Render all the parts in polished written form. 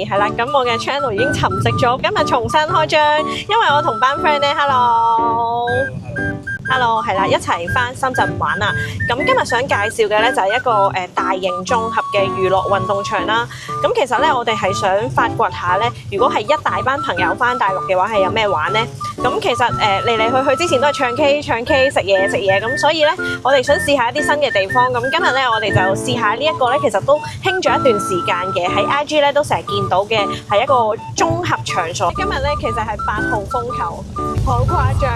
係啦，咁我嘅 channel 已經沉寂咗，今日重新開張，因為我同班 friend 咧，hello，係啦，一齊翻深圳玩啦。咁今日想介紹嘅咧就係一個大型綜合嘅娛樂運動場啦。咁其實咧我哋係想發掘下咧，如果係一大班朋友翻大陸嘅話，係有咩玩咧？咁其實嚟嚟去去之前都係唱 K、食嘢咁，所以咧我哋想試下一啲新嘅地方。咁今日咧我哋就試下呢一個咧，其實都興咗一段時間嘅，喺 IG 咧都成日見到嘅，係一個綜合場所。今日咧其實係8號風球，好誇張。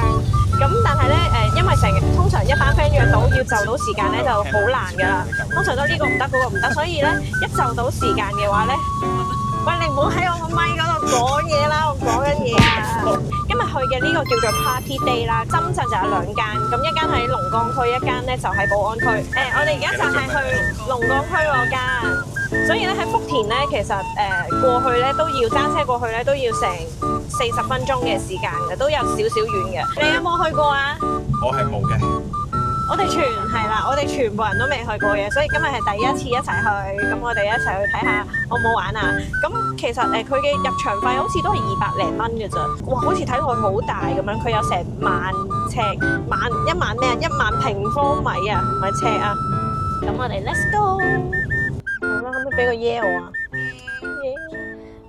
咁但係咧因為通常一班 friend 約到要就到時間咧就好難㗎啦。通常都呢個唔得，嗰個唔得，所以咧一就到時間嘅話咧，喂，你唔好喺我個咪嗰度講嘢啦，我講緊嘢啊！今日去嘅呢個叫做 Party Day 啦，深圳就有2間，咁一間喺龍崗區，一間咧就喺寶安區。我哋而家就係去龍崗區嗰間，所以咧喺福田咧，其實過去咧都要揸車過去咧都要成40分鐘嘅時間嘅，都有少少遠嘅。你有冇去過啊？我係冇嘅。我哋全部人都未去過嘅，所以今日係第一次一齊去，咁我哋一齊去睇下好唔好玩啊！咁其實佢嘅入場費好似都係200零蚊嘅咋，哇！好似睇落去好大咁樣，佢有成10000尺、1萬平方米啊，唔係尺啊！咁我哋 let's go， 好啦，可唔可以俾個 yeah 我啊？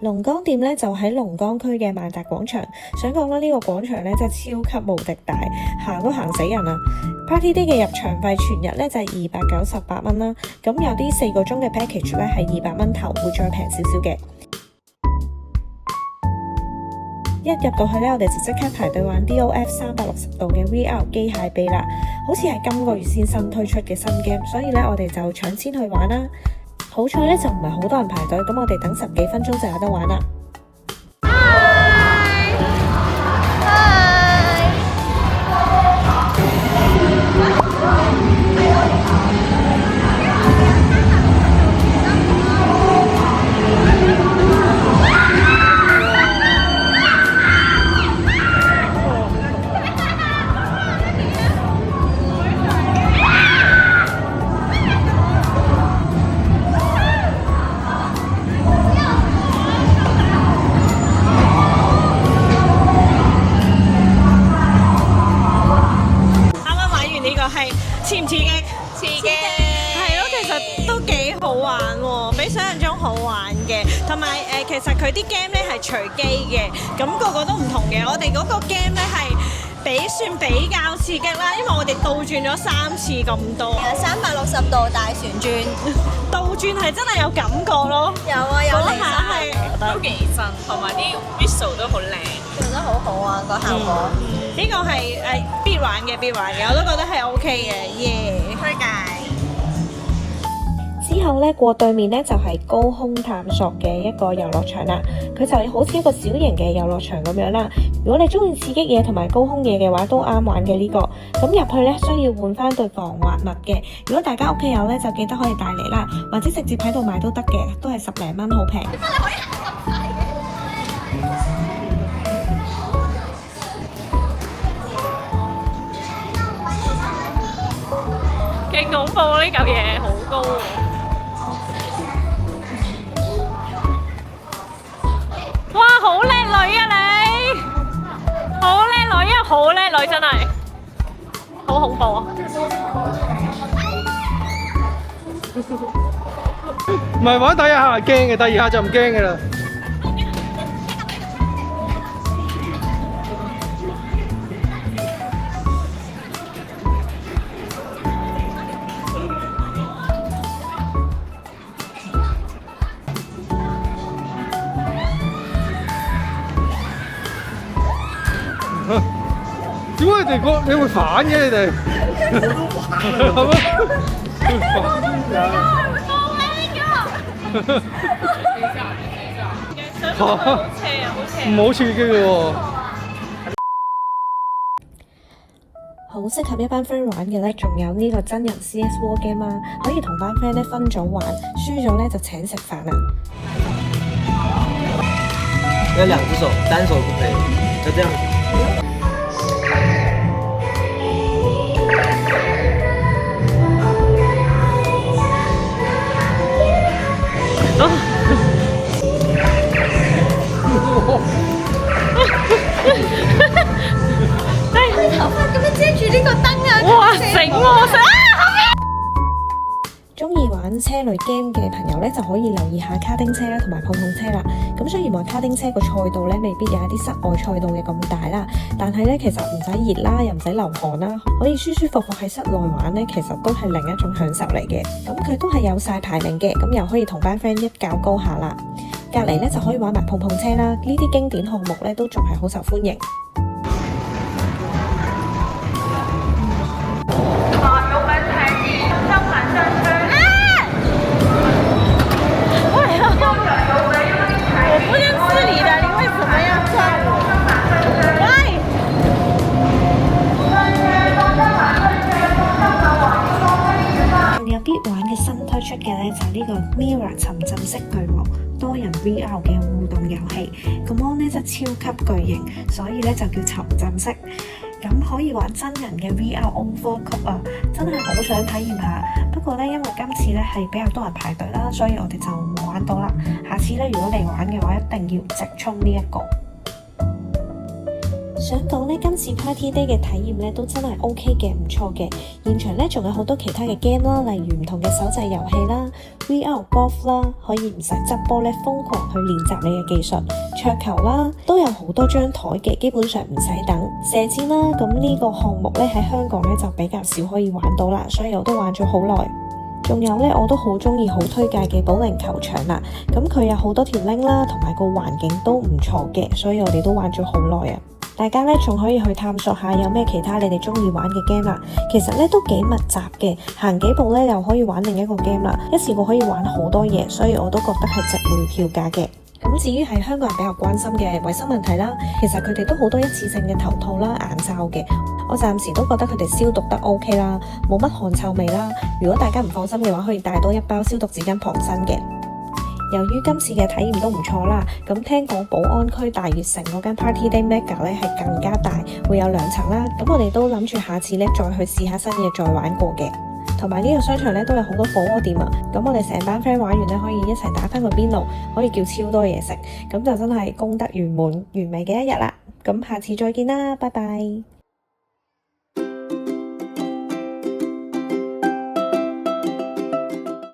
龍崗店咧就喺龍崗區嘅萬達廣場，想講啦，呢個廣場咧真係超級無敵大，行都行死人啊！Party Day 嘅入場費全日咧就係298蚊啦，咁有啲4個鐘嘅 package 咧係200蚊頭，會再平少少嘅。一入到去咧，我哋就即刻排隊玩 DOF 360度嘅 VR 機械臂啦，好似係今個月先新推出嘅新 game， 所以咧我哋就搶先去玩啦。好彩咧就唔係好多人排隊，咁我哋等10幾分鐘就有得玩啦。刺唔刺激？刺激係咯，其實都幾好玩喎，比想象中好玩嘅。同埋其實佢啲 game 咧係隨機嘅，咁個個都唔同嘅。我哋嗰個 game 咧係算比較刺激啦，因為我哋倒轉咗3次咁多。360度大旋轉，倒轉係真係有感覺咯。有啊，有離下心，都幾真，同埋啲 visual 都好靚，做得好好啊個效果。呢個係必玩嘅，我都覺得係 OK 嘅，耶！推介。之後咧過對面咧就係高空探索嘅一個遊樂場啦，佢就係好似一個小型嘅遊樂場咁樣啦。如果你中意刺激嘢同埋高空嘢嘅話，都啱玩嘅呢個。咁入去咧需要換翻對防滑襪嘅。如果大家屋企有咧，就記得可以帶嚟啦，或者直接喺度買都得嘅，都係10零蚊，好平。勁恐怖呢嚿嘢，好高喎！哇，好叻女啊你！好叻女啊，好叻女真係，好恐怖啊！唔係玩第一下係驚嘅，第2下就唔驚嘅啦。點解你會反嘅你哋？係咩？唔好刺激嘅喎。好適合一班 friend 玩嘅咧，仲有呢個真人 CS War Game 啊，可以同班 friend 咧分組玩，輸咗咧就請食飯啦。要2隻手，單手不可以，就這樣。個燈啊！哇，醒喎，醒！中意玩車類 game 嘅朋友咧，就可以留意下卡丁車啦，同埋碰碰車啦。咁雖然話卡丁車個賽道咧，未必有一啲室外賽道嘅咁大啦，但係咧其實唔使熱啦，又唔使流汗啦，可以舒舒服服喺室內玩咧，其實都係另一種享受嚟嘅。咁佢都係有晒排名嘅，咁又可以同班 friend 一較高下啦。隔離咧就可以玩埋碰碰車啦，呢啲經典項目咧都仲係好受歡迎。有啲玩嘅新推出嘅咧就係呢個 Mirror 沉浸式巨幕多人 VR 嘅互動遊戲，個 mon 咧就超級巨型，所以咧就叫沉浸式。咁可以玩真人嘅 VR overcook 啊，真係好想體驗下。不過咧，因為今次咧係比較多人排隊啦，所以我哋就冇玩到啦。下次咧，如果嚟玩嘅話，一定要直衝呢一個。想講咧，今次 Party Day 嘅體驗咧都真係 OK 嘅，唔錯嘅。現場咧仲有好多其他嘅 game 啦，例如唔同嘅手掣遊戲啦、VR Golf 啦，可以唔使執波咧，瘋狂去練習你嘅技術。桌球啦，都有好多張台嘅，基本上唔使等。射箭啦，咁呢個項目咧喺香港咧就比較少可以玩到啦，所以我都玩咗好耐。仲有咧，我都好中意、好推介嘅保齡球場啦。咁佢有好多條 link 啦，同埋個環境都唔錯嘅，所以我哋都玩咗好耐啊。大家咧仲可以去探索下有咩其他你哋中意玩嘅 game 啦。其實咧都幾密集嘅，行幾步咧又可以玩另一個 game 啦，一次過可以玩好多嘢，所以我都覺得係值回票價嘅。咁至於係香港人比較關心嘅衞生問題啦，其實佢哋都好多一次性嘅頭套啦、眼罩嘅，我暫時都覺得佢哋消毒得 OK 啦，冇乜汗臭味啦。如果大家唔放心嘅話，可以帶多一包消毒紙巾旁身嘅。由於今次嘅體驗都唔錯啦，咁聽講寶安區大悅城嗰間 Party Day Mega 咧係更加大，會有2層啦。咁我哋都諗住下次咧再去試下新嘢，再玩過嘅。同埋呢個商場咧都有好多火鍋店啊，咁我哋成班 friend 玩完咧可以一齊打返個邊爐，可以叫超多嘢食，咁就真係功德圓滿完美嘅一日啦。咁下次再見啦，拜拜。